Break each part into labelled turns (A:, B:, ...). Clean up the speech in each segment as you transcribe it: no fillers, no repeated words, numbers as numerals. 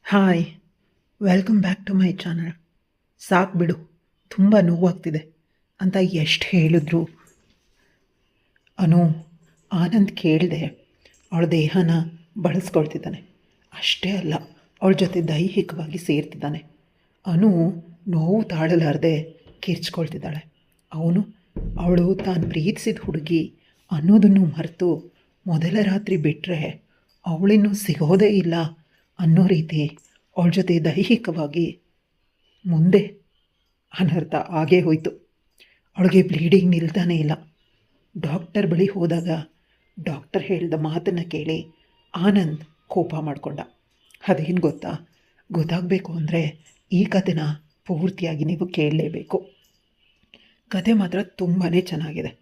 A: Hi, welcome back to my channel. ಸಾಕು ಬಿಡು, ತುಂಬ ನೋವಾಗ್ತಿದೆ ಅಂತ ಎಷ್ಟು ಹೇಳಿದ್ರು ಅನು ಆನಂದ್ ಕೇಳಿದೆ ಅವಳ ದೇಹನ ಬಳಸ್ಕೊಳ್ತಿದ್ದಾನೆ. ಅಷ್ಟೇ ಅಲ್ಲ, ಅವಳ ಜೊತೆ ದೈಹಿಕವಾಗಿ ಸೇರ್ತಿದ್ದಾನೆ. ಅನು ನೋವು ತಾಳಲಾರದೆ ಕಿರ್ಚ್ಕೊಳ್ತಿದ್ದಾಳೆ. ಅವನು ಅವಳು ತಾನು ಪ್ರೀತಿಸಿದ ಹುಡುಗಿ ಅನ್ನೋದನ್ನು ಮರೆತು ಮೊದಲ ರಾತ್ರಿ ಬಿಟ್ಟರೆ ಅವಳಿನ್ನೂ ಸಿಗೋದೇ ಇಲ್ಲ ಅನ್ನೋ ರೀತಿ ಅವಳ ಜೊತೆ ದೈಹಿಕವಾಗಿ ಮುಂದೆ ಅನರ್ಥ ಆಗೇ ಹೋಯಿತು. ಅವಳಿಗೆ ಬ್ಲೀಡಿಂಗ್ ನಿಲ್ತಾನೇ ಇಲ್ಲ. ಡಾಕ್ಟರ್ ಬಳಿ ಹೋದಾಗ ಡಾಕ್ಟರ್ ಹೇಳಿದ ಮಾತನ್ನು ಕೇಳಿ ಆನಂದ್ ಕೋಪ ಮಾಡಿಕೊಂಡ. ಅದೇನು ಗೊತ್ತಾಗಬೇಕು ಅಂದರೆ ಈ ಕಥೆನ ಪೂರ್ತಿಯಾಗಿ ನೀವು ಕೇಳಲೇಬೇಕು. ಕತೆ ಮಾತ್ರ ತುಂಬಾ ಚೆನ್ನಾಗಿದೆ.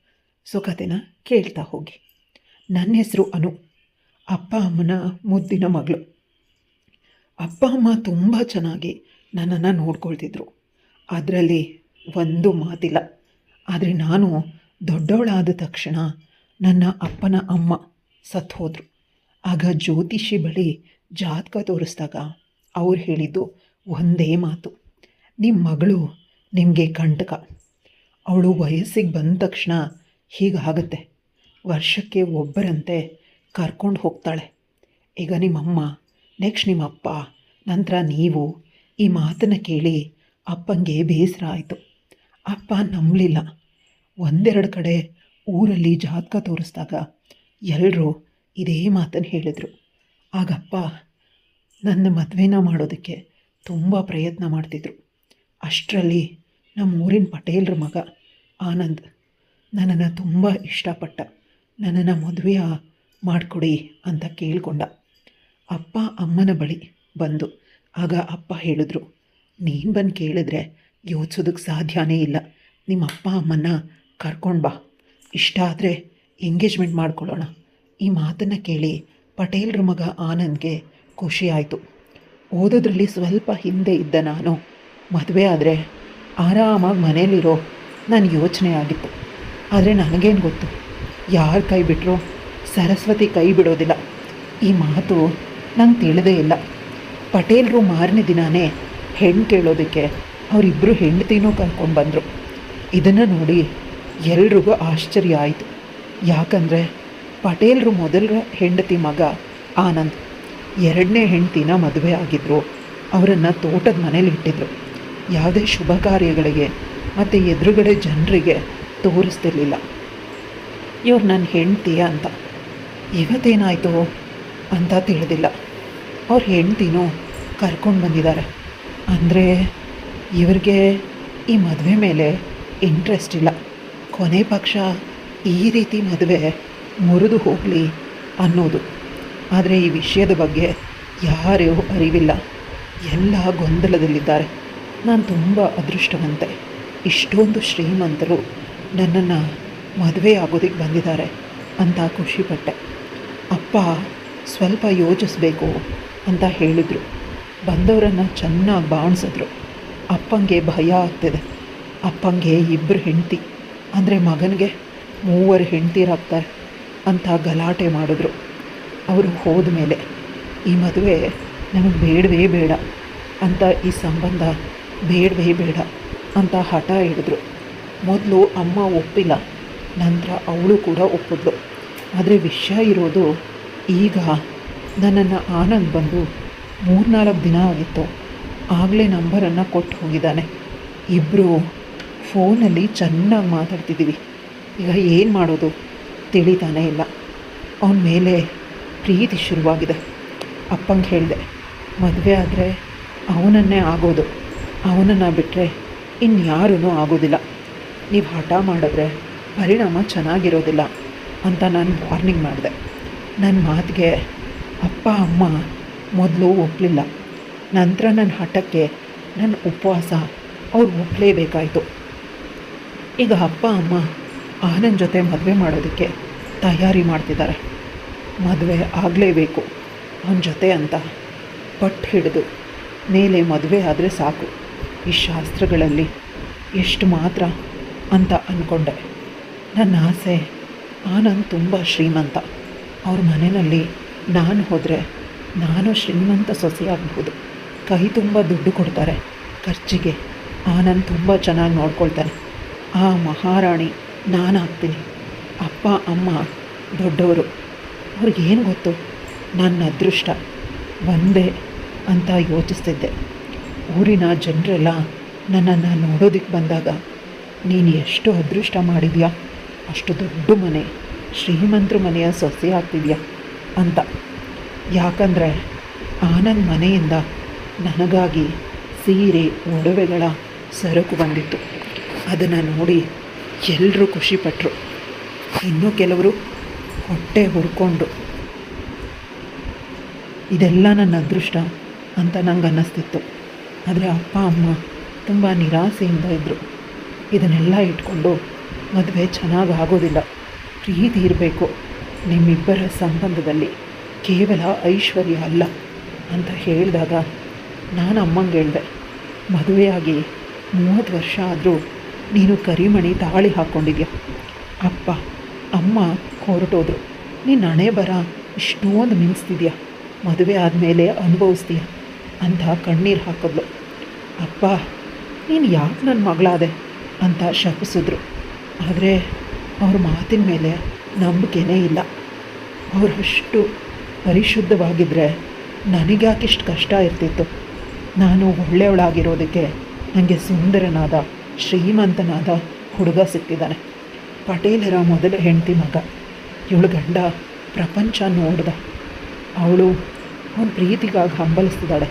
A: ಸೊ ಕಥೆನ ಕೇಳ್ತಾ ಹೋಗಿ. ನನ್ನ ಹೆಸರು ಅನು, ಅಪ್ಪ ಅಮ್ಮನ ಮುದ್ದಿನ ಮಗಳು. ಅಪ್ಪ ಅಮ್ಮ ತುಂಬ ಚೆನ್ನಾಗಿ ನನ್ನನ್ನು ನೋಡ್ಕೊಳ್ತಿದ್ರು, ಅದರಲ್ಲಿ ಒಂದು ಮಾತಿಲ್ಲ. ಆದರೆ ನಾನು ದೊಡ್ಡವಳಾದ ತಕ್ಷಣ ನನ್ನ ಅಪ್ಪನ ಅಮ್ಮ ಸತ್ತು ಹೋದರು. ಆಗ ಜ್ಯೋತಿಷಿ ಬಳಿ ಜಾತಕ ತೋರಿಸಿದಾಗ ಅವ್ರು ಹೇಳಿದ್ದು ಒಂದೇ ಮಾತು: ನಿಮ್ಮ ಮಗಳು ನಿಮಗೆ ಕಂಟಕ. ಅವಳು ವಯಸ್ಸಿಗೆ ಬಂದ ತಕ್ಷಣ ಹೀಗಾಗುತ್ತೆ, ವರ್ಷಕ್ಕೆ ಒಬ್ಬರಂತೆ ಕರ್ಕೊಂಡು ಹೋಗ್ತಾಳೆ. ಈಗ ನಿಮ್ಮಮ್ಮ, ನೆಕ್ಸ್ಟ್ ನಿಮ್ಮಪ್ಪ, ನಂತರ ನೀವು. ಈ ಮಾತನ್ನು ಕೇಳಿ ಅಪ್ಪನಿಗೆ ಬೇಸರ ಆಯಿತು. ಅಪ್ಪ ನಂಬಲಿಲ್ಲ. ಒಂದೆರಡು ಕಡೆ ಊರಲ್ಲಿ ಜಾತಕ ತೋರಿಸಿದಾಗ ಎಲ್ಲರೂ ಇದೇ ಮಾತನ್ನು ಹೇಳಿದರು. ಆಗಪ್ಪ ನನ್ನ ಮದುವೆನ ಮಾಡೋದಕ್ಕೆ ತುಂಬ ಪ್ರಯತ್ನ ಮಾಡ್ತಿದ್ರು. ಅಷ್ಟರಲ್ಲಿ ನಮ್ಮ ಊರಿನ ಪಟೇಲ್ರ ಮಗ ಆನಂದ್ ನನ್ನನ್ನು ತುಂಬ ಇಷ್ಟಪಟ್ಟ. ನನ್ನನ್ನು ಮದುವೆ ಮಾಡಿಕೊಡಿ ಅಂತ ಕೇಳಿಕೊಂಡ. ಅಪ್ಪ ಅಮ್ಮನ ಬಳಿ ಬಂದು ಆಗ ಅಪ್ಪ ಹೇಳಿದ್ರು, ನೀನು ಬಂದು ಕೇಳಿದ್ರೆ ಯೋಚಿಸೋದಕ್ಕೆ ಸಾಧ್ಯನೇ ಇಲ್ಲ. ನಿಮ್ಮ ಅಪ್ಪ ಅಮ್ಮನ್ನ ಕರ್ಕೊಂಡು ಬಾ, ಇಷ್ಟ ಆದರೆ ಎಂಗೇಜ್ಮೆಂಟ್ ಮಾಡ್ಕೊಳ್ಳೋಣ. ಈ ಮಾತನ್ನು ಕೇಳಿ ಪಟೇಲ್ರ ಮಗ ಆನಂದ್ಗೆ ಖುಷಿ ಆಯಿತು. ಓದೋದ್ರಲ್ಲಿ ಸ್ವಲ್ಪ ಹಿಂದೆ ಇದ್ದ ನಾನು ಮದುವೆ ಆದರೆ ಆರಾಮಾಗಿ ಮನೇಲಿರೋ ನನ್ನ ಯೋಚನೆ ಆಗಿತ್ತು. ಆದರೆ ನನಗೇನು ಗೊತ್ತು, ಯಾರು ಕೈ ಬಿಟ್ಟರು ಸರಸ್ವತಿ ಕೈ ಬಿಡೋದಿಲ್ಲ. ಈ ಮಾತು ನಂಗೆ ತಿಳಿದೇ ಇಲ್ಲ. ಪಟೇಲರು ಮಾರನೇ ದಿನವೇ ಹೆಣ್ಣು ಕೇಳೋದಕ್ಕೆ ಅವರಿಬ್ಬರು ಹೆಂಡತಿನೂ ಕರ್ಕೊಂಡು ಬಂದರು. ಇದನ್ನು ನೋಡಿ ಎಲ್ರಿಗೂ ಆಶ್ಚರ್ಯ ಆಯಿತು. ಯಾಕಂದರೆ ಪಟೇಲರು ಮೊದಲ ಹೆಂಡತಿ ಮಗ ಆನಂದ್, ಎರಡನೇ ಹೆಂಡತಿನ ಮದುವೆ ಆಗಿದ್ದರು. ಅವರನ್ನು ತೋಟದ ಮನೇಲಿ ಇಟ್ಟಿದ್ರು. ಯಾವುದೇ ಶುಭ ಕಾರ್ಯಗಳಿಗೆ ಮತ್ತು ಎದುರುಗಡೆ ಜನರಿಗೆ ತೋರಿಸ್ತಿರ್ಲಿಲ್ಲ ಇವ್ರು ನನ್ನ ಹೆಂಡ್ತಿಯ ಅಂತ. ಇವತ್ತೇನಾಯಿತು ಅಂತ ತಿಳಿದಿಲ್ಲ. ಅವ್ರ ಹೆಂಡ್ತಿನೂ ಕರ್ಕೊಂಡು ಬಂದಿದ್ದಾರೆ. ಅಂದರೆ ಇವ್ರಿಗೆ ಈ ಮದುವೆ ಮೇಲೆ ಇಂಟ್ರೆಸ್ಟ್ ಇಲ್ಲ. ಕೊನೆ ಪಕ್ಷ ಈ ರೀತಿ ಮದುವೆ ಮುರಿದು ಹೋಗಲಿ ಅನ್ನೋದು. ಆದರೆ ಈ ವಿಷಯದ ಬಗ್ಗೆ ಯಾರೂ ಅರಿವಿಲ್ಲ. ಎಲ್ಲ ಗೊಂದಲದಲ್ಲಿದ್ದಾರೆ. ನಾನು ತುಂಬ ಅದೃಷ್ಟವಂತೆ. ಇಷ್ಟೊಂದು ಶ್ರೀಮಂತರು ನನ್ನನ್ನು ಮದುವೆ ಆಗೋದಕ್ಕೆ ಬಂದಿದ್ದಾರೆ ಅಂತ ಖುಷಿಪಟ್ಟೆ. ಅಪ್ಪ ಸ್ವಲ್ಪ ಯೋಚಿಸ್ಬೇಕು ಅಂತ ಹೇಳಿದರು. ಬಂದವರನ್ನು ಚೆನ್ನಾಗಿ ಬಾಣಿಸಿದ್ರು. ಅಪ್ಪಂಗೆ ಭಯ ಆಗ್ತಿದೆ. ಅಪ್ಪಂಗೆ ಇಬ್ಬರು ಹೆಂಡತಿ ಅಂದರೆ ಮಗನಿಗೆ 3 ಹೆಂಡ್ತಿರಾಗ್ತಾರೆ ಅಂತ ಗಲಾಟೆ ಮಾಡಿದ್ರು. ಅವರು ಹೋದ ಮೇಲೆ ಈ ಮದುವೆ ನಮಗೆ ಬೇಡವೇ ಬೇಡ ಅಂತ, ಈ ಸಂಬಂಧ ಬೇಡವೇ ಬೇಡ ಅಂತ ಹಠ ಹಿಡಿದ್ರು. ಮೊದಲು ಅಮ್ಮ ಒಪ್ಪಿಲ್ಲ, ನಂತರ ಅವಳು ಕೂಡ ಒಪ್ಪಿದ್ಲು. ಆದರೆ ವಿಷಯ ಇರೋದು, ಈಗ ನನ್ನನ್ನು ಆನಂದ್ ಬಂದು 3-4 ದಿನ ಆಗಿತ್ತು. ಆಗಲೇ ನಂಬರನ್ನು ಕೊಟ್ಟು ಹೋಗಿದ್ದಾನೆ. ಇಬ್ಬರು ಫೋನಲ್ಲಿ ಚೆನ್ನಾಗಿ ಮಾತಾಡ್ತಿದ್ದೀವಿ. ಈಗ ಏನು ಮಾಡೋದು ತಿಳಿತಾನೇ ಇಲ್ಲ. ಅವನ ಮೇಲೆ ಪ್ರೀತಿ ಶುರುವಾಗಿದೆ. ಅಪ್ಪಂಗೆ ಹೇಳಿದೆ, ಮದುವೆ ಆದರೆ ಅವನನ್ನೇ ಆಗೋದು, ಅವನನ್ನು ಬಿಟ್ಟರೆ ಇನ್ಯಾರೂ ಆಗೋದಿಲ್ಲ. ನೀವು ಹಠ ಮಾಡಿದ್ರೆ ಪರಿಣಾಮ ಚೆನ್ನಾಗಿರೋದಿಲ್ಲ ಅಂತ ನಾನು ವಾರ್ನಿಂಗ್ ಮಾಡಿದೆ. ನನ್ನ ಮಾತಿಗೆ ಅಪ್ಪ ಅಮ್ಮ ಮೊದಲು ಒಪ್ಪಲಿಲ್ಲ. ನಂತರ ನನ್ನ ಹಠಕ್ಕೆ, ನನ್ನ ಉಪವಾಸ ಅವ್ರು ಒಪ್ಪಲೇಬೇಕಾಯಿತು. ಈಗ ಅಪ್ಪ ಅಮ್ಮ ಆನಂದ್ ಜೊತೆ ಮದುವೆ ಮಾಡೋದಕ್ಕೆ ತಯಾರಿ ಮಾಡ್ತಿದ್ದಾರೆ. ಮದುವೆ ಆಗಲೇಬೇಕು ಅವನ ಜೊತೆ ಅಂತ ಪಟ್ಟು ಹಿಡಿದು ಮೇಲೆ ಮದುವೆ ಆದರೆ ಸಾಕು, ಈ ಶಾಸ್ತ್ರಗಳಲ್ಲಿ ಎಷ್ಟು ಮಾತ್ರ ಅಂತ ಅಂದ್ಕೊಂಡೆ. ನನ್ನ ಆಸೆ, ಆನಂದ್ ತುಂಬ ಶ್ರೀಮಂತ. ಅವ್ರ ಮನೆಯಲ್ಲಿ ನಾನು ಹೋದರೆ ನಾನು ಶ್ರೀಮಂತ ಸೊಸೆಯಾಗಬಹುದು, ಕೈ ತುಂಬ ದುಡ್ಡು ಕೊಡ್ತಾರೆ ಖರ್ಚಿಗೆ, ಆನಂದ್ ತುಂಬ ಚೆನ್ನಾಗಿ ನೋಡ್ಕೊಳ್ತಾನೆ, ಆ ಮಹಾರಾಣಿ ನಾನಾಗ್ತೀನಿ. ಅಪ್ಪ ಅಮ್ಮ ದೊಡ್ಡವರು, ಅವ್ರಿಗೇನು ಗೊತ್ತು ನನ್ನ ಅದೃಷ್ಟ ಒಂದೇ ಅಂತ ಯೋಚಿಸ್ತಿದ್ದೆ. ಊರಿನ ಜನರೆಲ್ಲ ನನ್ನನ್ನು ನೋಡೋದಕ್ಕೆ ಬಂದಾಗ ನೀನು ಎಷ್ಟು ಅದೃಷ್ಟ ಮಾಡಿದ್ಯಾ, ಅಷ್ಟು ದೊಡ್ಡ ಮನೆ, ಶ್ರೀಮಂತರ ಮನೆಯ ಸೊಸೆ ಆಗ್ತಿದ್ಯಾ ಅಂತ. ಯಾಕಂದರೆ ಆನಂದ್ ಮನೆಯಿಂದ ನನಗಾಗಿ ಸೀರೆ ಒಡವೆಗಳ ಸರಕು ಬಂದಿತ್ತು. ಅದನ್ನು ನೋಡಿ ಎಲ್ಲರೂ ಖುಷಿಪಟ್ಟರು. ಇನ್ನೂ ಕೆಲವರು ಹೊಟ್ಟೆ ಹುರ್ಕೊಂಡು ಇದೆಲ್ಲ ನನ್ನ ಅದೃಷ್ಟ ಅಂತ ನಂಗೆ ಅನ್ನಿಸ್ತಿತ್ತು. ಆದರೆ ಅಪ್ಪ ಅಮ್ಮ ತುಂಬ ನಿರಾಸೆಯಿಂದ ಇದ್ದರು. ಇದನ್ನೆಲ್ಲ ಇಟ್ಕೊಂಡು ಮದುವೆ ಚೆನ್ನಾಗಿ ಆಗೋದಿಲ್ಲ, ಪ್ರೀತಿ ಇರಬೇಕು ನಿಮ್ಮಿಬ್ಬರ ಸಂಬಂಧದಲ್ಲಿ, ಕೇವಲ ಐಶ್ವರ್ಯ ಅಲ್ಲ ಅಂತ ಹೇಳಿದಾಗ ನಾನು ಅಮ್ಮಂಗೆ ಹೇಳಿದೆ, ಮದುವೆಯಾಗಿ 30 ವರ್ಷ ಆದರೂ ನೀನು ಕರಿಮಣಿ ತಾಳಿ ಹಾಕ್ಕೊಂಡಿದ್ಯಾ. ಅಪ್ಪ ಅಮ್ಮ ಹೊರಟೋದ್ರು, ನೀನು ಹಣೆ ಬರ ಇಷ್ಟೊಂದು ಮಿಂಚ್ತಿದ್ಯಾ, ಮದುವೆ ಆದಮೇಲೆ ಅನುಭವಿಸ್ತೀಯ ಅಂತ ಕಣ್ಣೀರು ಹಾಕಿದ್ಲು. ಅಪ್ಪ ನೀನು ಯಾಕೆ ನನ್ನ ಮಗಳಾದೆ ಅಂತ ಶಪಿಸಿದ್ರು. ಆದರೆ ಅವ್ರ ಮಾತಿನ ಮೇಲೆ ನಂಬಿಕೆನೇ ಇಲ್ಲ. ಅವರಷ್ಟು ಪರಿಶುದ್ಧವಾಗಿದ್ದರೆ ನನಗ್ಯಾಕಿಷ್ಟು ಕಷ್ಟ ಇರ್ತಿತ್ತು. ನಾನು ಒಳ್ಳೆಯವಳಾಗಿರೋದಕ್ಕೆ ನನಗೆ ಸುಂದರನಾದ ಶ್ರೀಮಂತನಾದ ಹುಡುಗ ಸಿಕ್ಕಿದ್ದಾನೆ. ಪಟೇಲರ ಮೊದಲ ಹೆಂಡತಿ ಮಗ. ಇವಳು ಗಂಡ ಪ್ರಪಂಚ ನೋಡ್ದ. ಅವಳು ಅವನ ಪ್ರೀತಿಗಾಗಿ ಹಂಬಲಿಸ್ತಿದ್ದಾಳೆ,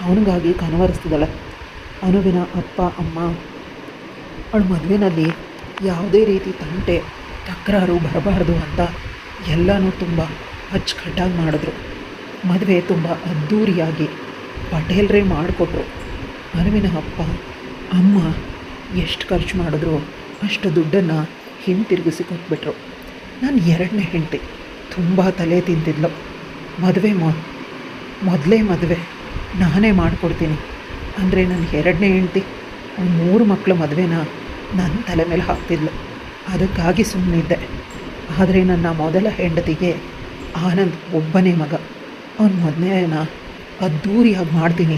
A: ಅವನಿಗಾಗಿ ಕನವರಿಸ್ತಿದ್ದಾಳೆ. ಅನುವಿನ ಅಪ್ಪ ಅಮ್ಮ ಅವಳ ಮದುವೆಯಲ್ಲಿ ಯಾವುದೇ ರೀತಿ ತಂಟೆ ತಕರಾರು ಬರಬಾರ್ದು ಅಂತ ಎಲ್ಲನೂ ತುಂಬ ಅಚ್ಚುಕಟ್ಟಾಗಿ ಮಾಡಿದ್ರು. ಮದುವೆ ತುಂಬ ಅದ್ಧೂರಿಯಾಗಿ ಪಟೇಲ್ರೇ ಮಾಡಿಕೊಟ್ರು. ಅನುವಿನ ಅಪ್ಪ ಅಮ್ಮ ಎಷ್ಟು ಖರ್ಚು ಮಾಡಿದ್ರು ಅಷ್ಟು ದುಡ್ಡನ್ನು ಹಿಂತಿರುಗಿಸಿ ಕೊಟ್ಬಿಟ್ರು. ನಾನು 2ನೇ ಹೆಂಡತಿ ತುಂಬ ತಲೆ ತಿಂತಿದ್ಲು. ಮೊದಲೇ ಮದುವೆ ನಾನೇ ಮಾಡಿಕೊಡ್ತೀನಿ ಅಂದರೆ ನನ್ನ 2ನೇ ಹೆಂಡತಿ 3 ಮಕ್ಕಳ ಮದುವೆನ ನನ್ನ ತಲೆ ಮೇಲೆ ಹಾಕ್ತಿದ್ಲು. ಅದಕ್ಕಾಗಿ ಸುಮ್ಮನಿದ್ದೆ. ಆದರೆ ನನ್ನ ಮೊದಲ ಹೆಂಡತಿಗೆ ಆನಂದ್ ಒಬ್ಬನೇ ಮಗ, ಅವನ ಮದುವೆನ ಅದ್ಧೂರಿಯಾಗಿ ಮಾಡ್ತೀನಿ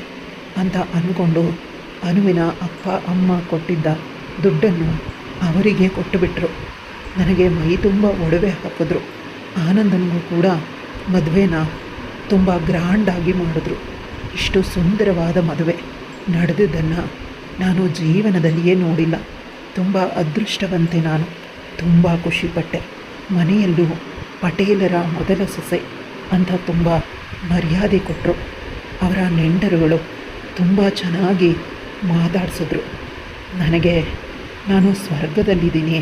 A: ಅಂತ ಅಂದ್ಕೊಂಡು ಅನುವಿನ ಅಪ್ಪ ಅಮ್ಮ ಕೊಟ್ಟಿದ್ದ ದುಡ್ಡನ್ನು ಅವರಿಗೆ ಕೊಟ್ಟುಬಿಟ್ರು. ನನಗೆ ಮೈ ತುಂಬ ಒಡವೆ ಹಾಕಿದ್ರು. ಆನಂದನಿಗೂ ಕೂಡ ಮದುವೆನ ತುಂಬ ಗ್ರ್ಯಾಂಡಾಗಿ ಮಾಡಿದ್ರು. ಇಷ್ಟು ಸುಂದರವಾದ ಮದುವೆ ನಡೆದಿದ್ದನ್ನು ನಾನು ಜೀವನದಲ್ಲಿಯೇ ನೋಡಿಲ್ಲ. ತುಂಬ ಅದೃಷ್ಟವಂತೆ ನಾನು. ತುಂಬ ಖುಷಿಪಟ್ಟೆ. ಮನೆಯಲ್ಲೂ ಪಟೇಲರ ಮೊದಲ ಸೊಸೆ ಅಂತ ತುಂಬ ಮರ್ಯಾದೆ ಕೊಟ್ಟರು. ಅವರ ನೆಂಟರುಗಳು ತುಂಬ ಚೆನ್ನಾಗಿ ಮಾತಾಡಿಸಿದ್ರು. ನನಗೆ ನಾನು ಸ್ವರ್ಗದಲ್ಲಿದ್ದೀನಿ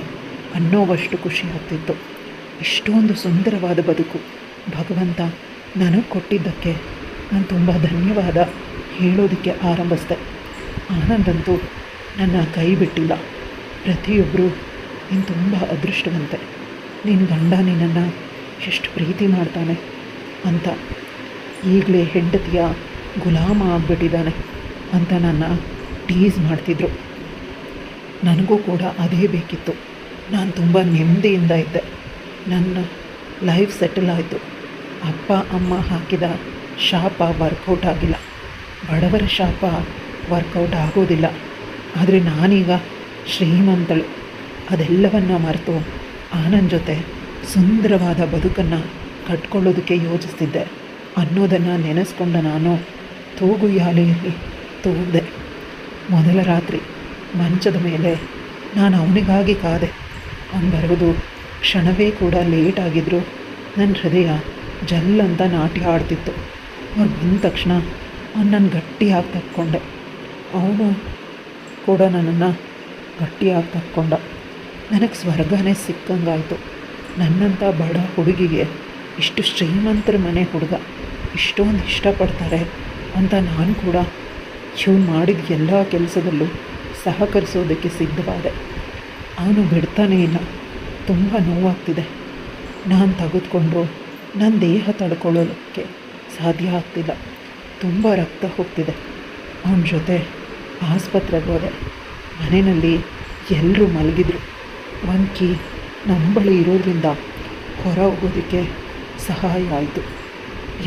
A: ಅನ್ನೋವಷ್ಟು ಖುಷಿ ಆಗ್ತಿತ್ತು. ಇಷ್ಟೊಂದು ಸುಂದರವಾದ ಬದುಕು ಭಗವಂತ ನನಗೆ ಕೊಟ್ಟಿದ್ದಕ್ಕೆ ನಾನು ತುಂಬ ಧನ್ಯವಾದ ಹೇಳೋದಕ್ಕೆ ಆರಂಭಿಸಿದೆ. ಆನಂದಂತೂ ನನ್ನ ಕೈ ಬಿಟ್ಟಿಲ್ಲ. ಪ್ರತಿಯೊಬ್ಬರು ನೀನು ತುಂಬ ಅದೃಷ್ಟವಂತೆ, ನಿನ್ನ ಗಂಡ ನಿನ್ನನ್ನು ಎಷ್ಟು ಪ್ರೀತಿ ಮಾಡ್ತಾನೆ ಅಂತ, ಈಗಲೇ ಹೆಂಡತಿಯ ಗುಲಾಮ ಆಗಿಬಿಟ್ಟಿದ್ದಾನೆ ಅಂತ ನನ್ನ ಟೀಸ್ ಮಾಡ್ತಿದ್ರು. ನನಗೂ ಕೂಡ ಅದೇ ಬೇಕಿತ್ತು. ನಾನು ತುಂಬ ನೆಮ್ಮದಿಯಿಂದ ಇದ್ದೆ. ನನ್ನ ಲೈಫ್ ಸೆಟಲ್ ಆಯಿತು. ಅಪ್ಪ ಅಮ್ಮ ಹಾಕಿದ ಶಾಪ ವರ್ಕೌಟ್ ಆಗಿಲ್ಲ. ಬಡವರ ಶಾಪ ವರ್ಕೌಟ್ ಆಗೋದಿಲ್ಲ. ಆದರೆ ನಾನೀಗ ಶ್ರೀಮಂತಳು. ಅದೆಲ್ಲವನ್ನು ಮರೆತು ಆನಂದ್ ಜೊತೆ ಸುಂದರವಾದ ಬದುಕನ್ನು ಕಟ್ಕೊಳ್ಳೋದಕ್ಕೆ ಯೋಚಿಸ್ತಿದ್ದೆ ಅನ್ನೋದನ್ನು ನೆನೆಸ್ಕೊಂಡ ನಾನು ತೂಗುಯ್ಯಾಲೆಯಲ್ಲಿ ತೂಗಿದೆ. ಮೊದಲ ರಾತ್ರಿ ಮಂಚದ ಮೇಲೆ ನಾನು ಅವನಿಗಾಗಿ ಕಾದೆ. ಅವನು ಬರೋದು ಕ್ಷಣವೇ ಕೂಡ ಲೇಟ್ ಆಗಿದ್ದರೂ ನನ್ನ ಹೃದಯ ಜಲ್ಲಂತ ನಾಟ್ಯ ಆಡ್ತಿತ್ತು. ಅವ್ರು ಬಂದ ತಕ್ಷಣ ಅವನು ನಾನು ಗಟ್ಟಿಯಾಗಿ ತಕ್ಕೊಂಡೆ. ಅವನು ಕೂಡ ನನ್ನನ್ನು ಗಟ್ಟಿಯಾಗಿ ತಕ್ಕೊಂಡ. ನನಗೆ ಸ್ವರ್ಗನೇ ಸಿಕ್ಕಂಗಾಯಿತು. ನನ್ನಂಥ ಬಡ ಹುಡುಗಿಗೆ ಇಷ್ಟು ಶ್ರೀಮಂತರ ಮನೆ ಹುಡುಗ ಇಷ್ಟೊಂದು ಇಷ್ಟಪಡ್ತಾರೆ ಅಂತ ನಾನು ಕೂಡ ಇವನು ಮಾಡಿದ ಎಲ್ಲ ಕೆಲಸದಲ್ಲೂ ಸಹಕರಿಸೋದಕ್ಕೆ ಸಿದ್ಧವಾದೆ. ಅವನು ಬಿಡ್ತಾನೇ ಇಲ್ಲ. ತುಂಬ ನೋವಾಗ್ತಿದೆ. ನಾನು ತೆಗೆದುಕೊಂಡ್ರು ನನ್ನ ದೇಹ ತಡ್ಕೊಳ್ಳೋಕ್ಕೆ ಸಾಧ್ಯ ಆಗ್ತಿಲ್ಲ. ತುಂಬ ರಕ್ತ ಹೋಗ್ತಿದೆ. ಅವನ ಜೊತೆ ಆಸ್ಪತ್ರೆಗೆ ಹೋದೆ. ಮನೆಯಲ್ಲಿ ಎಲ್ಲರೂ ಮಲಗಿದ್ರು. ಒಂದು ಕೀ ನಮ್ಮ ಬಳಿ ಇರೋದ್ರಿಂದ ಹೊರ ಹೋಗೋದಕ್ಕೆ ಸಹಾಯ ಆಯಿತು.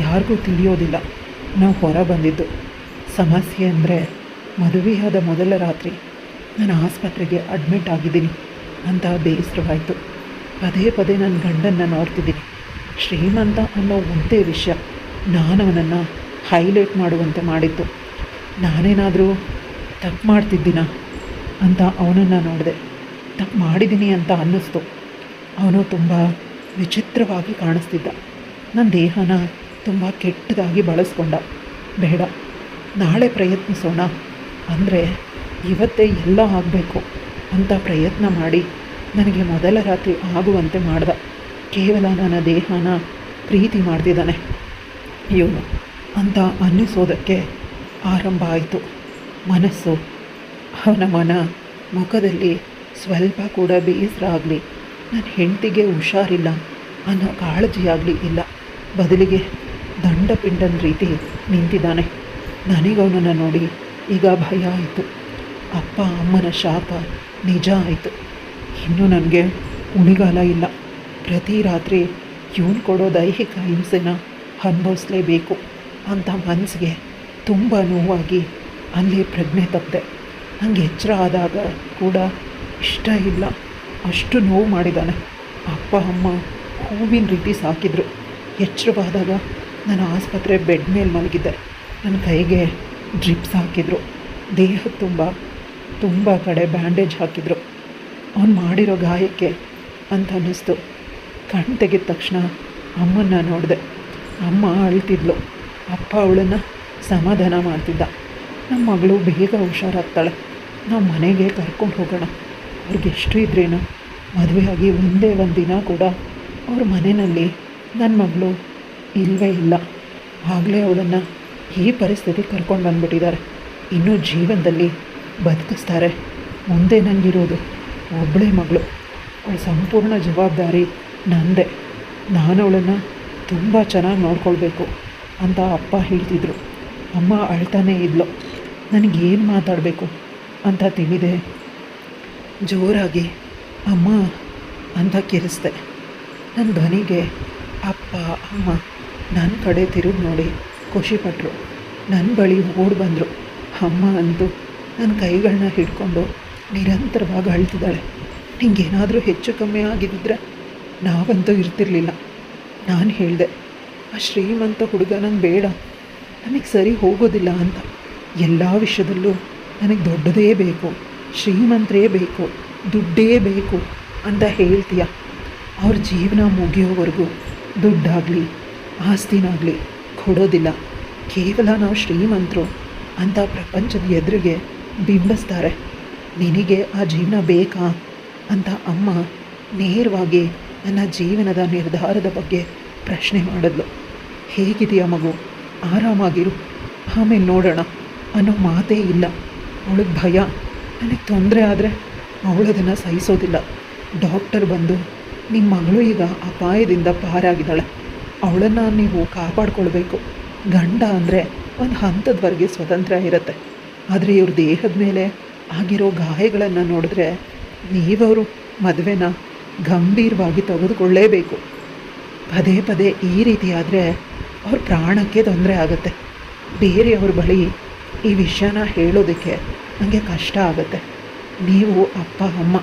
A: ಯಾರಿಗೂ ತಿಳಿಯೋದಿಲ್ಲ ನಾವು ಹೊರ ಬಂದಿದ್ದು. ಸಮಸ್ಯೆ ಅಂದರೆ ಮದುವೆಯಾದ ಮೊದಲ ರಾತ್ರಿ ನಾನು ಆಸ್ಪತ್ರೆಗೆ ಅಡ್ಮಿಟ್ ಆಗಿದ್ದೀನಿ ಅಂತ ಬೇಸರವಾಯಿತು. ಪದೇ ಪದೇ ನನ್ನ ಗಂಡನ್ನು ನೋಡ್ತಿದ್ದೀನಿ. ಶ್ರೀಮಂತ ಅನ್ನೋ ಒಂದೇ ವಿಷಯ ನಾನು ಅವನನ್ನು ಹೈಲೈಟ್ ಮಾಡುವಂತೆ ಮಾಡಿತ್ತು. ನಾನೇನಾದರೂ ತಪ್ಪು ಮಾಡ್ತಿದ್ದೀನ ಅಂತ ಅವನನ್ನು ನೋಡಿದೆ. ತಪ್ಪು ಮಾಡಿದ್ದೀನಿ ಅಂತ ಅನ್ನಿಸ್ತು. ಅವನು ತುಂಬ ವಿಚಿತ್ರವಾಗಿ ಕಾಣಿಸ್ತಿದ್ದ. ನನ್ನ ದೇಹನ ತುಂಬ ಕೆಟ್ಟದಾಗಿ ಬಳಸ್ಕೊಂಡ. ಬೇಡ, ನಾಳೆ ಪ್ರಯತ್ನಿಸೋಣ ಅಂದರೆ ಇವತ್ತೇ ಎಲ್ಲ ಆಗಬೇಕು ಅಂತ ಪ್ರಯತ್ನ ಮಾಡಿ ನನಗೆ ಮೊದಲ ರಾತ್ರಿ ಆಗುವಂತೆ ಮಾಡ್ದ. ಕೇವಲ ನನ್ನ ದೇಹನ ಪ್ರೀತಿ ಮಾಡ್ತಿದ್ದಾನೆ ಇವನು ಅಂತ ಅನ್ನಿಸೋದಕ್ಕೆ ಆರಂಭ ಆಯಿತು. ಮನಸ್ಸು, ಅವನ ಮುಖದಲ್ಲಿ ಸ್ವಲ್ಪ ಕೂಡ ಬೇಸರ ಆಗಲಿ, ನನ್ನ ಹೆಂಡತಿಗೆ ಹುಷಾರಿಲ್ಲ ಅನ್ನೋ ಕಾಳಜಿಯಾಗಲಿ ಇಲ್ಲ. ಬದಲಿಗೆ ದಂಡಪಿಂಡನ ರೀತಿ ನಿಂತಿದ್ದಾನೆ. ನನಗವನನ್ನು ನೋಡಿ ಈಗ ಭಯ ಆಯಿತು. ಅಪ್ಪ ಅಮ್ಮನ ಶಾಪ ನಿಜ ಆಯಿತು. ಇನ್ನೂ ನನಗೆ ಉಳಿಗಾಲ ಇಲ್ಲ. ಪ್ರತಿ ರಾತ್ರಿ ಇವನು ಕೊಡೋ ದೈಹಿಕ ಹಿಂಸೆನ ಅನುಭವಿಸಲೇಬೇಕು ಅಂತ ಮನಸ್ಸಿಗೆ ತುಂಬ ನೋವಾಗಿ ಅಲ್ಲಿ ಪ್ರಜ್ಞೆ ತಪ್ಪಿದೆ. ನನಗೆ ಎಚ್ಚರ ಆದಾಗ ಕೂಡ ಇಷ್ಟ ಇಲ್ಲ, ಅಷ್ಟು ನೋವು ಮಾಡಿದ್ದಾನೆ. ಅಪ್ಪ ಅಮ್ಮ ಹೂವಿನ ರೀತಿ ಸಾಕಿದ್ರು. ಎಚ್ಚರವಾದಾಗ ನಾನು ಆಸ್ಪತ್ರೆ ಬೆಡ್ ಮೇಲೆ ಮಲಗಿದ್ದೆ. ನನ್ನ ಕೈಗೆ ಡ್ರಿಪ್ಸ್ ಹಾಕಿದ್ರು. ದೇಹದ ತುಂಬ ಕಡೆ ಬ್ಯಾಂಡೇಜ್ ಹಾಕಿದ್ರು. ಅವನು ಮಾಡಿರೋ ಗಾಯಕ್ಕೆ ಅಂತ ಅನ್ನಿಸ್ತು. ಕಣ್ಣು ತೆಗೆದ ತಕ್ಷಣ ಅಮ್ಮನ್ನ ನೋಡಿದೆ. ಅಮ್ಮ ಅಳ್ತಿದ್ಲು. ಅಪ್ಪ ಅವಳನ್ನು ಸಮಾಧಾನ ಮಾಡ್ತಿದ್ದ. ನಮ್ಮ ಮಗಳು ಬೇಗ ಹುಷಾರಾಗ್ತಾಳೆ, ನಾವು ಮನೆಗೆ ಕರ್ಕೊಂಡು ಹೋಗೋಣ. ಅವ್ರಿಗೆ ಎಷ್ಟು ಇದ್ರೇನು, ಮದುವೆಯಾಗಿ ಒಂದೇ ಒಂದು ದಿನ ಕೂಡ ಅವ್ರ ಮನೆಯಲ್ಲಿ ನನ್ನ ಮಗಳು ಇಲ್ಲವೇ ಇಲ್ಲ. ಆಗಲೇ ಅವಳನ್ನು ಈ ಪರಿಸ್ಥಿತಿ ಕರ್ಕೊಂಡು ಬಂದುಬಿಟ್ಟಿದ್ದಾರೆ. ಇನ್ನೂ ಜೀವನದಲ್ಲಿ ಬದುಕಿಸ್ತಾರೆ. ಮುಂದೆ ನನಗಿರೋದು ಒಬ್ಬಳೇ ಮಗಳು. ಅವಳ ಸಂಪೂರ್ಣ ಜವಾಬ್ದಾರಿ ನಂದೇ. ನಾನು ಅವಳನ್ನು ತುಂಬ ಚೆನ್ನಾಗಿ ನೋಡ್ಕೊಳ್ಬೇಕು ಅಂತ ಅಪ್ಪ ಹೇಳ್ತಿದ್ರು. ಅಮ್ಮ ಅಳ್ತಾನೇ ಇದ್ಲು. ನನಗೇನು ಮಾತಾಡಬೇಕು ಅಂತ ತಿಳಿದೆ ಜೋರಾಗಿ ಅಮ್ಮ ಅಂತ ಕಿರಿಸ್ದೆ. ನನ್ನ ಧ್ವನಿಗೆ ಅಪ್ಪ ಅಮ್ಮ ನನ್ನ ಕಡೆ ತಿರುಗಿ ನೋಡಿ ಖುಷಿಪಟ್ಟರು. ನನ್ನ ಬಳಿ ಓಡಿ ಬಂದರು. ಅಮ್ಮ ಅಂತೂ ನನ್ನ ಕೈಗಳನ್ನ ಹಿಡ್ಕೊಂಡು ನಿರಂತರವಾಗಿ ಅಳ್ತಿದ್ದಾಳೆ. ನಿಂಗೇನಾದರೂ ಹೆಚ್ಚು ಕಮ್ಮಿ ಆಗಿದ್ದರೆ ನಾವಂತೂ ಇರ್ತಿರ್ಲಿಲ್ಲ. ನಾನು ಹೇಳಿದೆ, ಆ ಶ್ರೀಮಂತ ಹುಡುಗ ನಂಗೆ ಬೇಡ, ನನಗೆ ಸರಿ ಹೋಗೋದಿಲ್ಲ ಅಂತ. ಎಲ್ಲ ವಿಷಯದಲ್ಲೂ ನನಗೆ ದೊಡ್ಡದೇ ಬೇಕು, ಶ್ರೀಮಂತರೇ ಬೇಕು, ದುಡ್ಡೇ ಬೇಕು ಅಂತ ಹೇಳ್ತೀಯ. ಅವ್ರ ಜೀವನ ಮುಗಿಯೋವರೆಗೂ ದುಡ್ಡಾಗಲಿ ಆಸ್ತಿನಾಗಲಿ ಕೊಡೋದಿಲ್ಲ. ಕೇವಲ ನಾವು ಶ್ರೀಮಂತರು ಅಂತ ಪ್ರಪಂಚದ ಎದುರಿಗೆ ಬಿಂಬಿಸ್ತಾರೆ. ನಿನಗೆ ಆ ಜೀವನ ಬೇಕಾ ಅಂತ ಅಮ್ಮ ನೇರವಾಗಿ ನನ್ನ ಜೀವನದ ನಿರ್ಧಾರದ ಬಗ್ಗೆ ಪ್ರಶ್ನೆ ಮಾಡಿದ್ಲು. ಹೇಗಿದೆಯಾ ಮಗು, ಆರಾಮಾಗಿರು, ಆಮೇಲೆ ನೋಡೋಣ ಅನ್ನೋ ಮಾತೇ ಇಲ್ಲ. ಅವಳಿಗೆ ಭಯ, ನನಗೆ ತೊಂದರೆ ಆದರೆ ಅವಳದನ್ನು ಸಹಿಸೋದಿಲ್ಲ. ಡಾಕ್ಟರ್ ಬಂದು ನಿಮ್ಮ ಮಗಳು ಈಗ ಅಪಾಯದಿಂದ ಪಾರಾಗಿದ್ದಾಳೆ, ಅವಳನ್ನು ನೀವು ಕಾಪಾಡ್ಕೊಳ್ಬೇಕು. ಗಂಡ ಅಂದರೆ ಒಂದು ಹಂತದವರೆಗೆ ಸ್ವತಂತ್ರ ಇರುತ್ತೆ, ಆದರೆ ಇವ್ರ ದೇಹದ ಮೇಲೆ ಆಗಿರೋ ಗಾಯಗಳನ್ನು ನೋಡಿದ್ರೆ ನೀವವರು ಮದುವೆನ ಗಂಭೀರವಾಗಿ ತೆಗೆದುಕೊಳ್ಳೇಬೇಕು. ಪದೇ ಪದೇ ಈ ರೀತಿ ಆದರೆ ಅವ್ರ ಪ್ರಾಣಕ್ಕೆ ತೊಂದರೆ ಆಗುತ್ತೆ. ಬೇರೆಯವ್ರ ಬಳಿ ಈ ವಿಷಯನ ಹೇಳೋದಕ್ಕೆ ನನಗೆ ಕಷ್ಟ ಆಗುತ್ತೆ. ನೀವು ಅಪ್ಪ ಅಮ್ಮ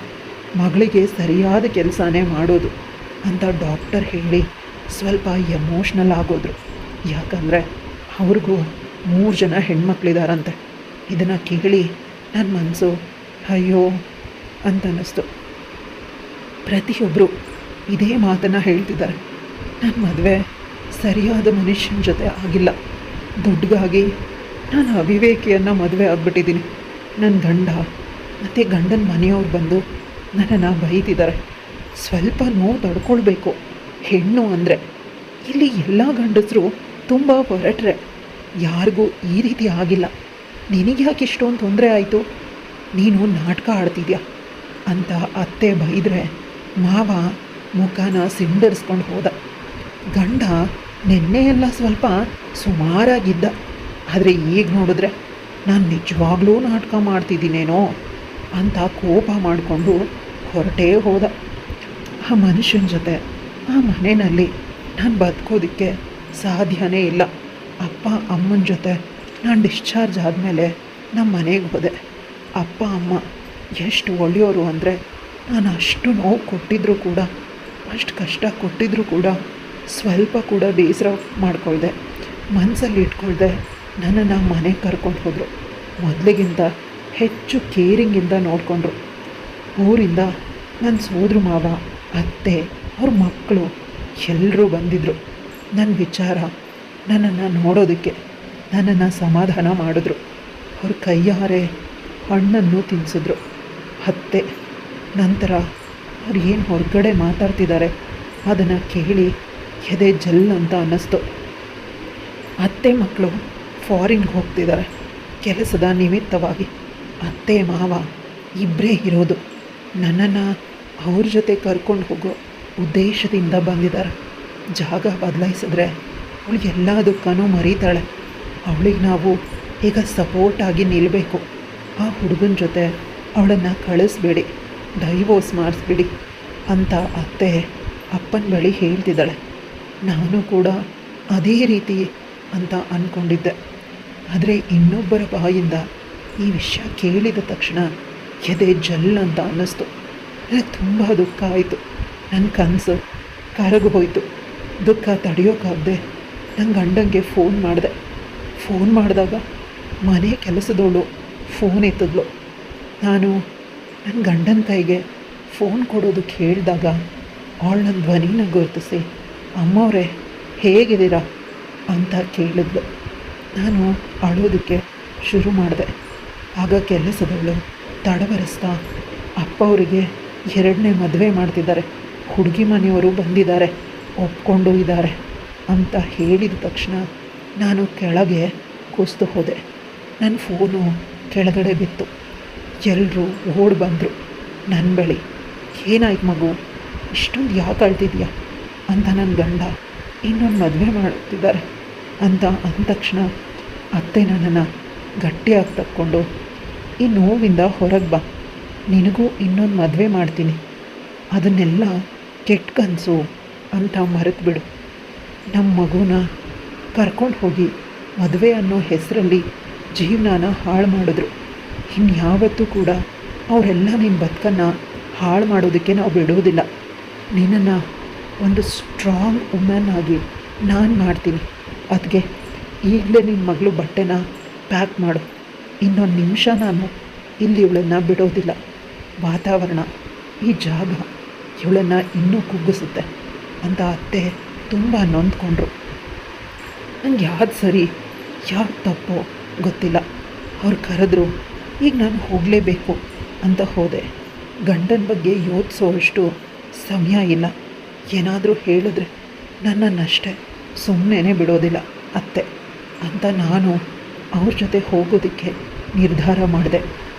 A: ಮಗಳಿಗೆ ಸರಿಯಾದ ಕೆಲಸನೇ ಮಾಡೋದು ಅಂತ ಡಾಕ್ಟರ್ ಹೇಳಿ ಸ್ವಲ್ಪ ಎಮೋಷ್ನಲ್ ಆಗೋದ್ರು. ಯಾಕಂದರೆ ಅವ್ರಿಗೂ 3 ಜನ ಹೆಣ್ಮಕ್ಳಿದಾರಂತೆ. ಇದನ್ನು ಕೇಳಿ ನನ್ನ ಮನಸ್ಸು ಅಯ್ಯೋ ಅಂತ ಅನ್ನಿಸ್ತು. ಪ್ರತಿಯೊಬ್ಬರು ಇದೇ ಮಾತನ್ನು ಹೇಳ್ತಿದ್ದಾರೆ. ನನ್ನ ಮದುವೆ ಸರಿಯಾದ ಮನುಷ್ಯನ ಜೊತೆ ಆಗಿಲ್ಲ. ದುಡ್ಡಿಗಾಗಿ ನಾನು ಅವಿವೇಕಿಯನ್ನು ಮದುವೆ ಆಗಿಬಿಟ್ಟಿದ್ದೀನಿ. ನನ್ನ ಗಂಡ ಮತ್ತು ಗಂಡನ ಮನೆಯವ್ರು ಬಂದು ನನ್ನನ್ನು ಬೈತಿದ್ದಾರೆ. ಸ್ವಲ್ಪ ನೋವು ತಡ್ಕೊಳ್ಬೇಕು. ಹೆಣ್ಣು ಅಂದರೆ ಇಲ್ಲಿ ಎಲ್ಲ ಗಂಡಸರು ತುಂಬ ಹೊರಟ್ರೆ ಯಾರಿಗೂ ಈ ರೀತಿ ಆಗಿಲ್ಲ. ನಿನಗೆ ಯಾಕೆ ಇಷ್ಟೊಂದು ತೊಂದರೆ ಆಯಿತು, ನೀನು ನಾಟಕ ಆಡ್ತಿದ್ಯಾ ಅಂತ ಅತ್ತೆ ಬೈದರೆ ಮಾವ ಮುಖನ ಸಿಂಡರಿಸ್ಕೊಂಡು ಹೋದ. ಗಂಡ ನಿನ್ನೆಯೆಲ್ಲ ಸ್ವಲ್ಪ ಸುಮಾರಾಗಿದ್ದ, ಆದರೆ ಈಗ ನೋಡಿದ್ರೆ ನಾನು ನಿಜವಾಗ್ಲೂ ನಾಟಕ ಮಾಡ್ತಿದ್ದೀನೇನೋ ಅಂತ ಕೋಪ ಮಾಡಿಕೊಂಡು ಹೊರಟೇ ಹೋದ. ಆ ಮನುಷ್ಯನ ಜೊತೆ ಆ ಮನೆಯಲ್ಲಿ ನಾನು ಬದುಕೋದಕ್ಕೆ ಸಾಧ್ಯನೇ ಇಲ್ಲ. ಅಪ್ಪ ಅಮ್ಮನ ಜೊತೆ ನಾನು ಡಿಸ್ಚಾರ್ಜ್ ಆದಮೇಲೆ ನಮ್ಮ ಮನೆಗೆ ಹೋದೆ. ಅಪ್ಪ ಅಮ್ಮ ಎಷ್ಟು ಒಳ್ಳೆಯವರು ಅಂದರೆ, ನಾನು ಅಷ್ಟು ನೋವು ಕೊಟ್ಟಿದ್ದರೂ ಕೂಡ, ಅಷ್ಟು ಕಷ್ಟ ಕೊಟ್ಟಿದ್ದರೂ ಕೂಡ ಸ್ವಲ್ಪ ಕೂಡ ಬೇಸರ ಮಾಡ್ಕೊಳ್ದೆ, ಮನಸ್ಸಲ್ಲಿ ಇಟ್ಕೊಳ್ದೆ ನನ್ನನ್ನು ಮನೆಗೆ ಕರ್ಕೊಂಡು ಹೋದರು. ಮೊದಲಿಗಿಂತ ಹೆಚ್ಚು ಕೇರಿಂಗಿಂದ ನೋಡಿಕೊಂಡ್ರು. ಊರಿಂದ ನನ್ನ ಸೋದ್ರ ಮಾವ, ಅತ್ತೆ, ಅವ್ರ ಮಕ್ಕಳು ಎಲ್ಲರೂ ಬಂದಿದ್ದರು. ನನ್ನ ವಿಚಾರ ನನ್ನನ್ನು ನೋಡೋದಕ್ಕೆ, ನನ್ನನ್ನು ಸಮಾಧಾನ ಮಾಡಿದ್ರು. ಅವ್ರ ಕೈಯಾರೆ ಹಣ್ಣನ್ನು ತಿನ್ನಿಸಿದ್ರು. ಅತ್ತೆ ನಂತರ ಅವ್ರು ಏನು ಹೊರಗಡೆ ಮಾತಾಡ್ತಿದ್ದಾರೆ ಅದನ್ನು ಕೇಳಿ ಎದೆ ಜಲ್ ಅಂತ ಅನ್ನಿಸ್ತು. ಅತ್ತೆ ಮಕ್ಕಳು ಫಾರಿನ್ಗೆ ಹೋಗ್ತಿದ್ದಾರೆ ಕೆಲಸದ ನಿಮಿತ್ತವಾಗಿ. ಅತ್ತೆ ಮಾವ ಇಬ್ಬರೇ ಇರೋದು. ನನ್ನನ್ನು ಅವ್ರ ಜೊತೆ ಕರ್ಕೊಂಡು ಹೋಗೋ ಉದ್ದೇಶದಿಂದ ಬಂದಿದ್ದಾರೆ. ಜಾಗ ಬದಲಾಯಿಸಿದ್ರೆ ಅವಳು ಎಲ್ಲ ದುಃಖನೂ ಮರೀತಾಳೆ. ಅವಳಿಗೆ ನಾವು ಈಗ ಸಪೋರ್ಟಾಗಿ ನಿಲ್ಲಬೇಕು. ಆ ಹುಡುಗನ ಜೊತೆ ಅವಳನ್ನು ಕಳಿಸ್ಬೇಡಿ, ಡೈವೋರ್ಸ್ ಮಾಡಿಸ್ಬಿಡಿ ಅಂತ ಅತ್ತೆ ಅಪ್ಪನ ಬಳಿ ಹೇಳ್ತಿದ್ದಾಳೆ. ನಾನು ಕೂಡ ಅದೇ ರೀತಿ ಅಂತ ಅಂದ್ಕೊಂಡಿದ್ದೆ. ಆದರೆ ಇನ್ನೊಬ್ಬರ ಬಾಯಿಂದ ಈ ವಿಷಯ ಕೇಳಿದ ತಕ್ಷಣ ಎದೆ ಜಲ್ ಅಂತ ಅನ್ನಿಸ್ತು. ನನಗೆ ತುಂಬ ದುಃಖ ಆಯಿತು. ನನ್ನ ಕನಸು ಕರಗಿ ಹೋಯಿತು. ದುಃಖ ತಡೆಯೋಕ್ಕಾಗದೆ ನನ್ನ ಗಂಡಂಗೆ ಫೋನ್ ಮಾಡಿದೆ. ಫೋನ್ ಮಾಡಿದಾಗ ಮನೆ ಕೆಲಸದವಳು ಫೋನ್ ಎತ್ತಿದ್ಲು. ನಾನು ನನ್ನ ಗಂಡನ ಕೈಗೆ ಫೋನ್ ಕೊಡೋದಕ್ಕೆ ಹೇಳಿದಾಗ ಅವಳು ನನ್ನ ಧ್ವನಿನ ಗುರುತಿಸಿ, ಅಮ್ಮವರೇ ಹೇಗಿದ್ದೀರಾ ಅಂತ ಕೇಳಿದ್ಲು. ನಾನು ಅಳೋದಕ್ಕೆ ಶುರು ಮಾಡಿದೆ. ಆಗ ಕೆಲಸದವಳು ತಡವರಿಸ್ತಾ, ಅಪ್ಪ ಅವರಿಗೆ 2ನೇ ಮದುವೆ ಮಾಡ್ತಿದ್ದಾರೆ, ಹುಡುಗಿ ಮನೆಯವರು ಬಂದಿದ್ದಾರೆ, ಒಪ್ಕೊಂಡು ಇದ್ದಾರೆ ಅಂತ ಹೇಳಿದ ತಕ್ಷಣ ನಾನು ಕೆಳಗೆ ಕುಸಿದು ಹೋದೆ. ನನ್ನ ಫೋನು ಕೆಳಗಡೆ ಬಿತ್ತು. ಎಲ್ಲರೂ ಓಡಿ ಬಂದರು ನನ್ನ ಬಳಿ. ಏನಾಯ್ತು ಮಗು, ಇಷ್ಟೊಂದು ಯಾಕೆ ಅಳ್ತಿದ್ಯಾ ಅಂತ. ನನ್ನ ಗಂಡ ಇನ್ನೊಂದು ಮದುವೆ ಮಾಡುತ್ತಿದ್ದಾರೆ ಅಂತ ಅಂದ ತಕ್ಷಣ ಅತ್ತೆ ನನ್ನನ್ನು ಗಟ್ಟಿಯಾಗಿ ತಕ್ಕೊಂಡು, ಈ ನೋವಿಂದ ಹೊರಗೆ ಬಾ, ನಿನಗೂ ಇನ್ನೊಂದು ಮದುವೆ ಮಾಡ್ತೀನಿ, ಅದನ್ನೆಲ್ಲ ಕೆಟ್ಟ ಕನಸು ಅಂತ ಮರೆತು ಬಿಡು. ನಮ್ಮ ಮಗುನ ಕರ್ಕೊಂಡು ಹೋಗಿ ಮದುವೆ ಅನ್ನೋ ಹೆಸರಲ್ಲಿ ಜೀವನಾನ ಹಾಳು ಮಾಡಿದ್ರು. ಇನ್ಯಾವತ್ತೂ ಕೂಡ ಅವರೆಲ್ಲ ನಿನ್ನ ಬದುಕನ್ನು ಹಾಳು ಮಾಡೋದಕ್ಕೆ ನಾವು ಬಿಡೋದಿಲ್ಲ. ನಿನ್ನನ್ನು ಒಂದು ಸ್ಟ್ರಾಂಗ್ ವುಮೆನ್ ಆಗಿ ನಾನು ಮಾಡ್ತೀನಿ. ಅದಕ್ಕೆ ಈಗಲೇ ನಿನ್ನ ಮಗಳು ಬಟ್ಟೆನ ಪ್ಯಾಕ್ ಮಾಡು. ಇನ್ನೊಂದು ನಿಮಿಷ ನಾನು ಇಲ್ಲಿ ಇವಳನ್ನು ಬಿಡೋದಿಲ್ಲ. ವಾತಾವರಣ, ಈ ಜಾಗ ಇವಳನ್ನು ಇನ್ನೂ ಕುಗ್ಗಿಸುತ್ತೆ ಅಂತ ಅತ್ತೆ ತುಂಬ ನೊಂದ್ಕೊಂಡ್ರು. ನಂಗೆ ಯಾವ್ದು ಸರಿ ಯಾವ್ದು ತಪ್ಪೋ ಗೊತ್ತಿಲ್ಲ. ಅವ್ರು ಕರೆದ್ರು. ಈಗ ನಾನು ಹೋಗಲೇಬೇಕು ಅಂತ ಹೋದೆ. ಗಂಡನ ಬಗ್ಗೆ ಯೋಚಿಸೋಷ್ಟು ಸಮಯ ಇಲ್ಲ. ಏನಾದರೂ ಹೇಳಿದ್ರೆ ನನ್ನನ್ನಷ್ಟೇ ಸುಮ್ಮನೆ ಬಿಡೋದಿಲ್ಲ ಅತ್ತೆ ಅಂತ ನಾನು ಅವ್ರ ಜೊತೆ ಹೋಗೋದಕ್ಕೆ ನಿರ್ಧಾರ ಮಾಡಿದೆ.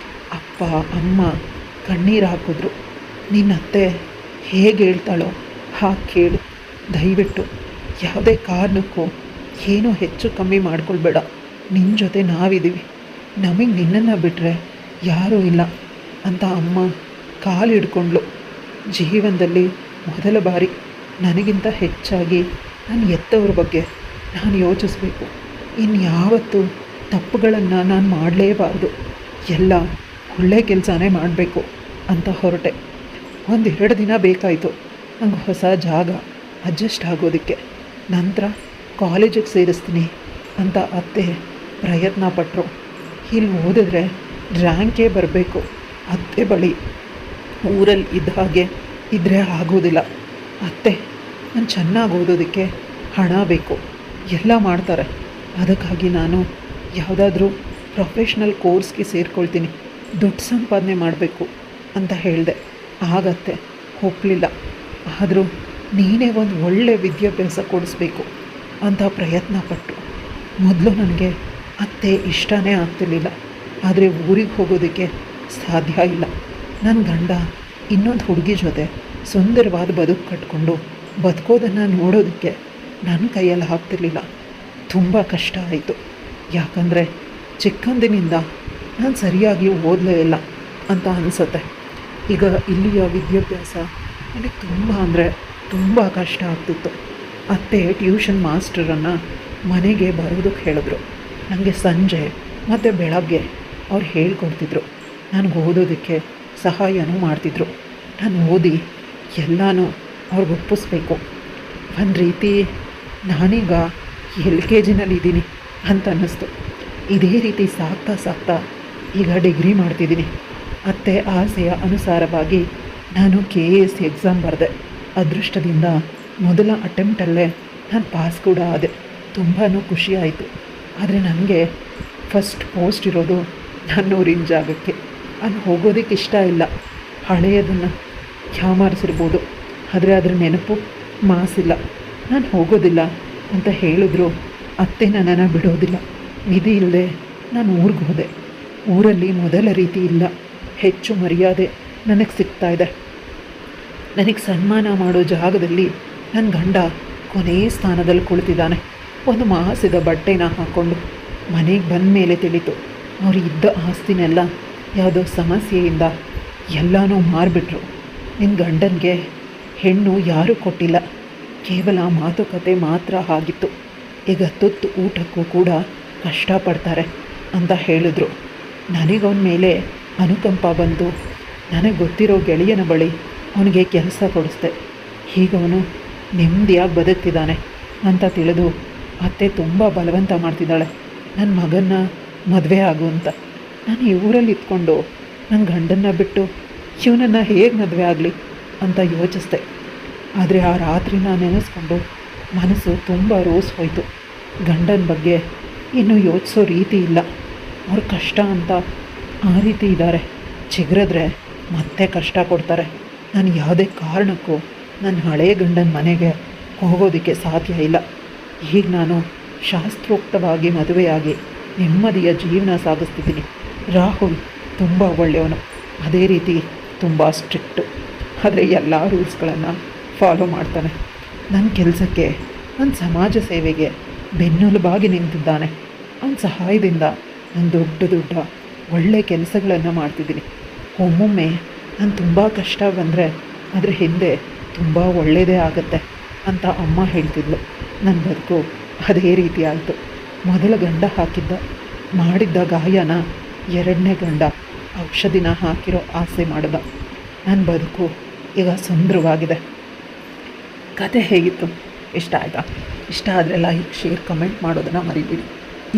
A: ಅಪ್ಪ ಅಮ್ಮ ಕಣ್ಣೀರು ಹಾಕಿದ್ರು. ನಿನ್ನ ಅತ್ತೆ ಹೇಗೆ ಹೇಳ್ತಾಳೋ ಹಾಗೆ ಕೇಳು, ದಯವಿಟ್ಟು ಯಾವುದೇ ಕಾರಣಕ್ಕೂ ಏನೂ ಹೆಚ್ಚು ಕಮ್ಮಿ ಮಾಡ್ಕೊಳ್ಬೇಡ. ನಿನ್ನ ಜೊತೆ ನಾವಿದ್ದೀವಿ, ನಮಗೆ ನಿನ್ನನ್ನು ಬಿಟ್ಟರೆ ಯಾರೂ ಇಲ್ಲ ಅಂತ ಅಮ್ಮ ಕಾಲು ಹಿಡ್ಕೊಂಡ್ಳು. ಜೀವನದಲ್ಲಿ ಮೊದಲ ಬಾರಿ ನನಗಿಂತ ಹೆಚ್ಚಾಗಿ ನನ್ನ ಹೆತ್ತವ್ರ ಬಗ್ಗೆ ನಾನು ಯೋಚಿಸ್ಬೇಕು. ಇನ್ಯಾವತ್ತೂ ತಪ್ಪುಗಳನ್ನು ನಾನು ಮಾಡಲೇಬಾರ್ದು, ಎಲ್ಲ ಒಳ್ಳೆ ಕೆಲಸನೇ ಮಾಡಬೇಕು ಅಂತ ಹೊರಟೆ. 1-2 ದಿನ ಬೇಕಾಯಿತು ನಂಗೆ ಹೊಸ ಜಾಗ ಅಡ್ಜಸ್ಟ್ ಆಗೋದಕ್ಕೆ. ನಂತರ ಕಾಲೇಜಿಗೆ ಸೇರಿಸ್ತೀನಿ ಅಂತ ಅತ್ತೆ ಪ್ರಯತ್ನ ಪಟ್ಟರು. ಇಲ್ಲಿ ಓದಿದ್ರೆ ರ್ಯಾಂಕೇ ಬರಬೇಕು. ಅತ್ತೆ ಬಳಿ ಊರಲ್ಲಿ ಇದ್ದ ಹಾಗೆ ಇದ್ದರೆ ಆಗೋದಿಲ್ಲ. ಅತ್ತೆ ನಾನು ಚೆನ್ನಾಗಿ ಓದೋದಕ್ಕೆ ಹಣ ಬೇಕು, ಎಲ್ಲ ಮಾಡ್ತಾರೆ, ಅದಕ್ಕಾಗಿ ನಾನು ಯಾವುದಾದ್ರೂ ಪ್ರೊಫೆಷ್ನಲ್ ಕೋರ್ಸ್ಗೆ ಸೇರ್ಕೊಳ್ತೀನಿ, ದುಡ್ಡು ಸಂಪಾದನೆ ಮಾಡಬೇಕು ಅಂತ ಹೇಳಿದೆ. ಆಗತ್ತೆ ಒಪ್ಪಲಿಲ್ಲ. ಆದರೂ ನೀನೇ ಒಂದು ಒಳ್ಳೆಯ ವಿದ್ಯಾಭ್ಯಾಸ ಕೊಡಿಸ್ಬೇಕು ಅಂತ ಪ್ರಯತ್ನ ಪಟ್ಟು. ಮೊದಲು ನನಗೆ ಅತ್ತೆ ಇಷ್ಟನೇ ಆಗ್ತಿರ್ಲಿಲ್ಲ. ಆದರೆ ಊರಿಗೆ ಹೋಗೋದಕ್ಕೆ ಸಾಧ್ಯ ಇಲ್ಲ. ನನ್ನ ಗಂಡ ಇನ್ನೊಂದು ಹುಡುಗಿ ಜೊತೆ ಸುಂದರವಾದ ಬದುಕು ಕಟ್ಕೊಂಡು ಬದುಕೋದನ್ನು ನೋಡೋದಕ್ಕೆ ನನ್ನ ಕೈಯಲ್ಲಿ ಆಗ್ತಿರ್ಲಿಲ್ಲ. ತುಂಬ ಕಷ್ಟ ಆಯಿತು. ಯಾಕಂದರೆ ಚಿಕ್ಕಂದಿನಿಂದ ನಾನು ಸರಿಯಾಗಿ ಓದಲೇ ಇಲ್ಲ ಅಂತ ಅನಿಸುತ್ತೆ. ಈಗ ಇಲ್ಲಿಯ ವಿದ್ಯಾಭ್ಯಾಸ ನನಗೆ ತುಂಬ ಅಂದರೆ ತುಂಬ ಕಷ್ಟ ಆಗ್ತಿತ್ತು. ಅತ್ತೆ ಟ್ಯೂಷನ್ ಮಾಸ್ಟರನ್ನು ಮನೆಗೆ ಬರೋದಕ್ಕೆ ಹೇಳಿದ್ರು. ನನಗೆ ಸಂಜೆ ಮತ್ತು ಬೆಳಗ್ಗೆ ಅವ್ರು ಹೇಳ್ಕೊಡ್ತಿದ್ರು. ನನಗೆ ಓದೋದಕ್ಕೆ ಸಹಾಯನೂ ಮಾಡ್ತಿದ್ರು. ನಾನು ಓದಿ ಎಲ್ಲನೂ ಅವ್ರಿಗೆ ಒಪ್ಪಿಸ್ಬೇಕು. ಒಂದು ರೀತಿ ನಾನೀಗ LKG ಅಂತ ಅನ್ನಿಸ್ತು. ಇದೇ ರೀತಿ ಸಾಗ್ತಾ ಈಗ ಡಿಗ್ರಿ ಮಾಡ್ತಿದ್ದೀನಿ. ಅತ್ತೆ ಆಸೆಯ ಅನುಸಾರವಾಗಿ ನಾನು KS ಎಕ್ಸಾಮ್ ಬರೆದೆ. ಅದೃಷ್ಟದಿಂದ ಮೊದಲ ಅಟೆಂಪ್ಟಲ್ಲೇ ನಾನು ಪಾಸ್ ಕೂಡ ಆದೆ. ತುಂಬಾ ಖುಷಿ ಆಯಿತು. ಆದರೆ ನನಗೆ ಫಸ್ಟ್ ಪೋಸ್ಟ್ ಇರೋದು ನನ್ನೂರಿನ ಜಾಗಕ್ಕೆ. ಅಲ್ಲಿ ಹೋಗೋದಕ್ಕೆ ಇಷ್ಟ ಇಲ್ಲ. ಹಳೆಯದನ್ನು ಯಾಮಾರಿಸಿರ್ಬೋದು, ಆದರೆ ಅದರ ನೆನಪು ಮಾಸಿಲ್ಲ. ನಾನು ಹೋಗೋದಿಲ್ಲ ಅಂತ ಹೇಳಿದ್ರು ಅತ್ತೆ ನನ್ನನ್ನು ಬಿಡೋದಿಲ್ಲ. ವಿಧಿ ಇಲ್ಲದೆ ನಾನು ಊರಿಗೆ ಹೋದೆ. ಊರಲ್ಲಿ ಮೊದಲ ರೀತಿ ಇಲ್ಲ, ಹೆಚ್ಚು ಮರ್ಯಾದೆ ನನಗೆ ಸಿಗ್ತಾಯಿದೆ. ನನಗೆ ಸನ್ಮಾನ ಮಾಡೋ ಜಾಗದಲ್ಲಿ ನನ್ನ ಗಂಡ ಕೊನೆಯ ಸ್ಥಾನದಲ್ಲಿ ಕುಳಿತಿದ್ದಾನೆ. ಒಂದು ಮಾಸಿದ ಬಟ್ಟೆನ ಹಾಕ್ಕೊಂಡು. ಮನೆಗೆ ಬಂದ ಮೇಲೆ ತಿಳಿತು, ಅವರು ಇದ್ದ ಆಸ್ತಿನೆಲ್ಲ ಯಾವುದೋ ಸಮಸ್ಯೆಯಿಂದ ಎಲ್ಲನೂ ಮಾರಿಬಿಟ್ರು. ನಿನ್ನ ಗಂಡನಿಗೆ ಹೆಣ್ಣು ಯಾರೂ ಕೊಟ್ಟಿಲ್ಲ, ಕೇವಲ ಮಾತುಕತೆ ಮಾತ್ರ ಆಗಿತ್ತು. ಈಗ ತುತ್ತು ಊಟಕ್ಕೂ ಕೂಡ ಕಷ್ಟಪಡ್ತಾರೆ ಅಂತ ಹೇಳಿದ್ರು. ನನಗವನ ಮೇಲೆ ಅನುಕಂಪ ಬಂದು ನನಗೆ ಗೊತ್ತಿರೋ ಗೆಳೆಯನ ಬಳಿ ಅವನಿಗೆ ಕೆಲಸ ಕೊಡಿಸ್ದೆ. ಹೀಗವನು ನೆಮ್ಮದಿಯಾಗಿ ಬದುಕ್ತಿದ್ದಾನೆ ಅಂತ ತಿಳಿದು ಅತ್ತೆ ತುಂಬ ಬಲವಂತ ಮಾಡ್ತಿದ್ದಾಳೆ, ನನ್ನ ಮಗನ್ನ ಮದುವೆ ಆಗು ಅಂತ. ನಾನು ಈ ಊರಲ್ಲಿ ಇದ್ಕೊಂಡು ನನ್ನ ಗಂಡನ್ನ ಬಿಟ್ಟು ಇವನನ್ನು ಹೇಗೆ ಮದುವೆ ಆಗಲಿ ಅಂತ ಯೋಚಿಸ್ದೆ. ಆದರೆ ಆ ರಾತ್ರಿನ ನೆನೆಸ್ಕೊಂಡು ಮನಸ್ಸು ತುಂಬ ರೋಸ್ ಹೋಯಿತು. ಗಂಡನ ಬಗ್ಗೆ ಇನ್ನೂ ಯೋಚಿಸೋ ರೀತಿ ಇಲ್ಲ. ಅವ್ರ ಕಷ್ಟ ಅಂತ ಆ ರೀತಿ ಇದ್ದಾರೆ. ಚಿಗುರಿದ್ರೆ ಮತ್ತೆ ಕಷ್ಟ ಕೊಡ್ತಾರೆ. ನಾನು ಯಾವುದೇ ಕಾರಣಕ್ಕೂ ನನ್ನ ಹಳೆಯ ಗಂಡನ ಮನೆಗೆ ಹೋಗೋದಕ್ಕೆ ಸಾಧ್ಯ ಇಲ್ಲ. ಈಗ ನಾನು ಶಾಸ್ತ್ರೋಕ್ತವಾಗಿ ಮದುವೆಯಾಗಿ ನೆಮ್ಮದಿಯ ಜೀವನ ಸಾಗಿಸ್ತಿದ್ದೀನಿ. ರಾಹುಲ್ ತುಂಬ ಒಳ್ಳೆಯವನು, ಅದೇ ರೀತಿ ತುಂಬ ಸ್ಟ್ರಿಕ್ಟು. ಆದರೆ ಎಲ್ಲ ರೂಲ್ಸ್ಗಳನ್ನು ಫಾಲೋ ಮಾಡ್ತಾನೆ. ನನ್ನ ಕೆಲಸಕ್ಕೆ, ನನ್ನ ಸಮಾಜ ಸೇವೆಗೆ ಬೆನ್ನೆಲುಬಾಗಿ ನಿಂತಿದ್ದಾನೆ. ಅವನ ಸಹಾಯದಿಂದ ನಾನು ದೊಡ್ಡ ಒಳ್ಳೆಯ ಕೆಲಸಗಳನ್ನು ಮಾಡ್ತಿದ್ದೀನಿ. ಒಮ್ಮೊಮ್ಮೆ ನಾನು ತುಂಬ ಕಷ್ಟ ಬಂದರೆ ಅದರ ಹಿಂದೆ ತುಂಬ ಒಳ್ಳೆಯದೇ ಆಗುತ್ತೆ ಅಂತ ಅಮ್ಮ ಹೇಳ್ತಿದ್ಲು. ನನ್ನ ಬದುಕು ಅದೇ ರೀತಿ ಆಯಿತು. ಮೊದಲ ಗಂಡ ಮಾಡಿದ್ದ ಗಾಯನ ಎರಡನೇ ಗಂಡ ಔಷಧಿನ ಹಾಕಿರೋ ಆಸೆ ಮಾಡಿದ. ನನ್ನ ಬದುಕು ಈಗ ಸುಂದರವಾಗಿದೆ. ಕತೆ ಹೇಗಿತ್ತು? ಇಷ್ಟ ಆಯಿತಾ? ಇಷ್ಟ ಆದರೆ ಲೈಕ್, ಶೇರ್, ಕಮೆಂಟ್ ಮಾಡೋದನ್ನು ಮರಿಬೇಡಿ.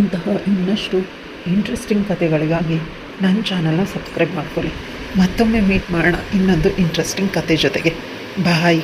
A: ಇಂತಹ ಇನ್ನಷ್ಟು ಇಂಟ್ರೆಸ್ಟಿಂಗ್ ಕತೆಗಳಿಗಾಗಿ ನನ್ನ ಚಾನಲ್ನ ಸಬ್ಸ್ಕ್ರೈಬ್ ಮಾಡ್ಕೊಳ್ಳಿ. ಮತ್ತೊಮ್ಮೆ ಮೀಟ್ ಮಾಡೋಣ ಇನ್ನೊಂದು ಇಂಟ್ರೆಸ್ಟಿಂಗ್ ಕತೆ ಜೊತೆಗೆ. ಬಾಯ್.